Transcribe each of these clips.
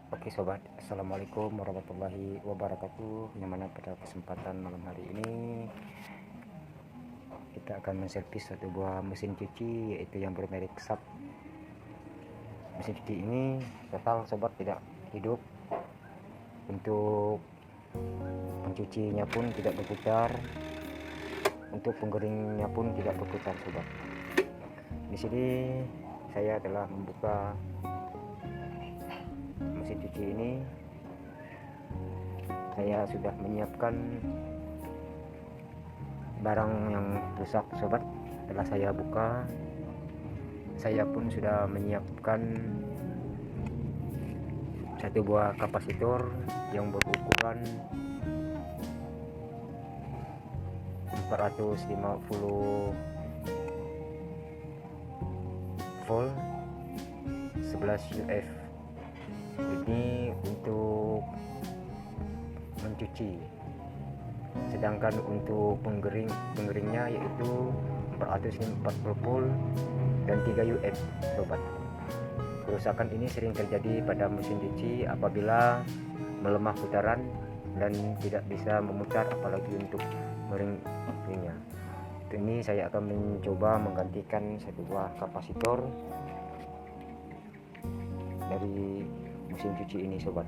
Oke sobat, assalamualaikum warahmatullahi wabarakatuh. Yang mana pada kesempatan malam hari ini kita akan menservis satu buah mesin cuci, yaitu yang bermerek SAP. Mesin cuci ini total sobat tidak hidup. Untuk pencucinya pun tidak berputar, untuk penggeringnya pun tidak berputar sobat. Di sini saya telah membuka mesin cuci ini. Saya sudah menyiapkan barang yang rusak sobat. Setelah saya buka, saya pun sudah menyiapkan satu buah kapasitor yang berukuran 450 volt 11 UF. Ini untuk mencuci, sedangkan untuk penggeringnya yaitu 440 volt dan 3 UF sobat. Kerusakan ini sering terjadi pada mesin cuci apabila melemah putaran dan tidak bisa memutar, apalagi untuk meringnya. Ini saya akan mencoba menggantikan satu buah kapasitor dari mesin cuci ini sobat.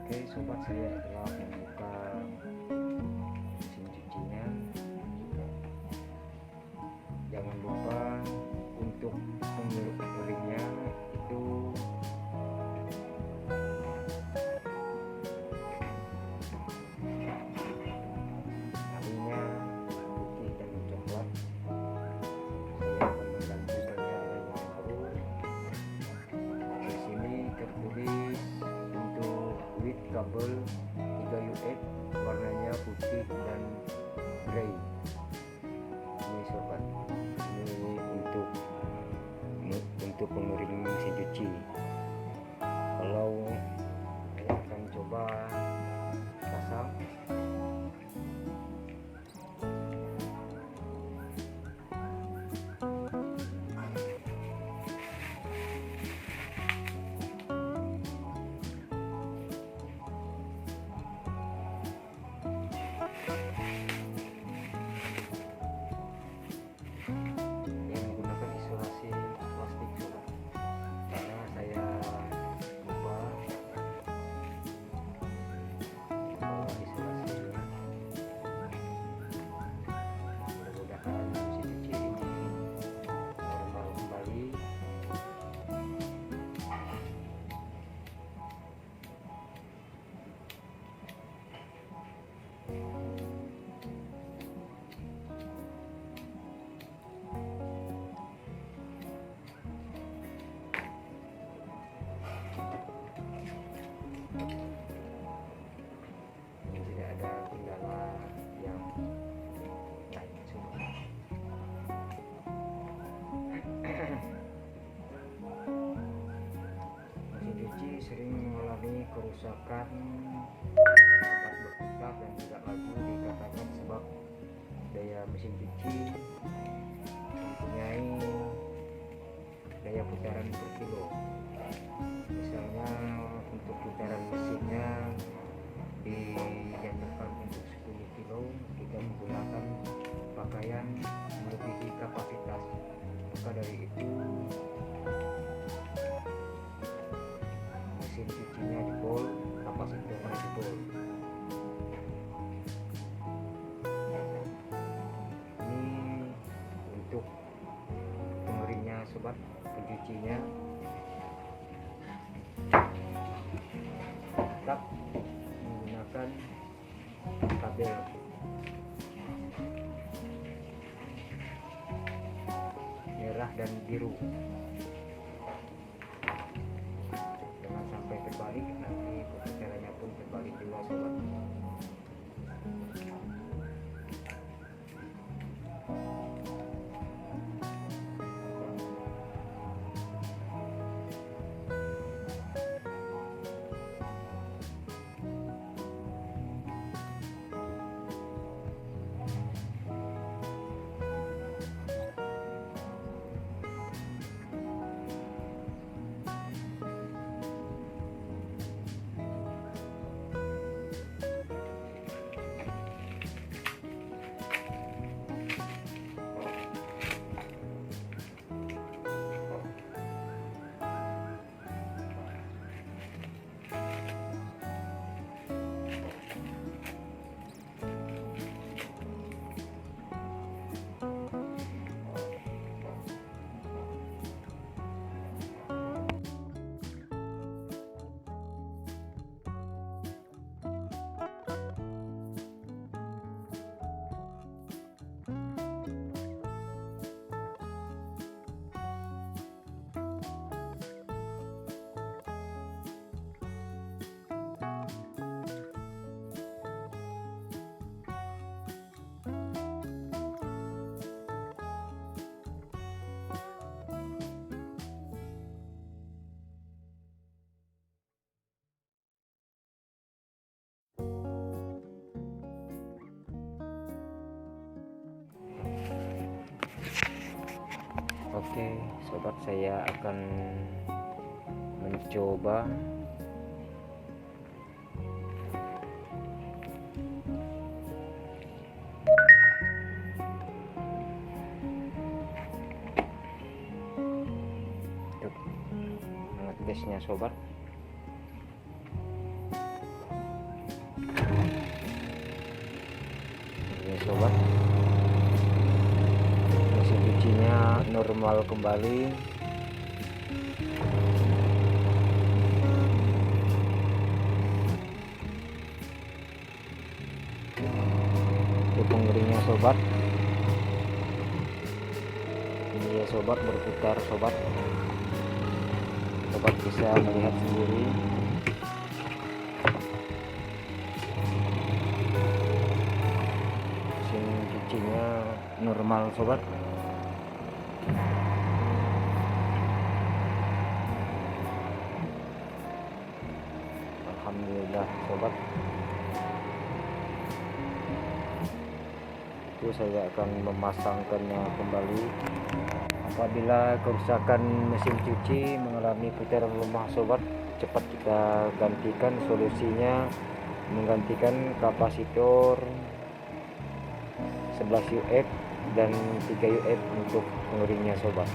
Oke sobat, saya telah membuka mesin cucinya. Jangan lupa untuk pengeringnya itu talinya putih dan coklat. Saya akan menggantikannya dengan yang baru. Di sini tertulis untuk with kabel 3 UF, warnanya putih dan grey. Ini sobat, ini untuk pengering mesin cuci. Kalau saya akan coba pasang, yang menggunakan isolasi plastik sobat, karena saya lupa membawa isolasinya. Mudah-mudahan mesin cuci ini normal kembali. Tidak ada kendala yang lain sobat. Mesin cuci sering mengalami kerusakan dapat berputar dan tidak laju dikatakan sebab daya mesin cuci mempunyai daya putaran per kilo. Misalnya untuk putaran mesinnya dinyatakan untuk 10 kilo, kita menggunakan pakaian melebihi kapasitas. Maka dari itu mesin cucinya jebol, kapasitornya jebol. Ini untuk pengeringnya sobat, pencucinya tetap menggunakan kabel merah dan biru. Jangan sampai terbalik, nanti putarannya pun terbalik juga sobat. Oke sobat, saya akan mencoba untuk ngetesnya sobat. Ini sobat, mesin cucinya normal kembali. Untuk pengeringnya sobat, ini ya sobat, berputar sobat. Sobat bisa melihat sendiri. Mesin cucinya normal sobat. Alhamdulillah sobat. Itu saya akan memasangkannya kembali. Apabila kerusakan mesin cuci mengalami putaran lemah sobat, cepat kita gantikan. Solusinya menggantikan kapasitor 11 UF dan 3 UF untuk pengeringnya sobat.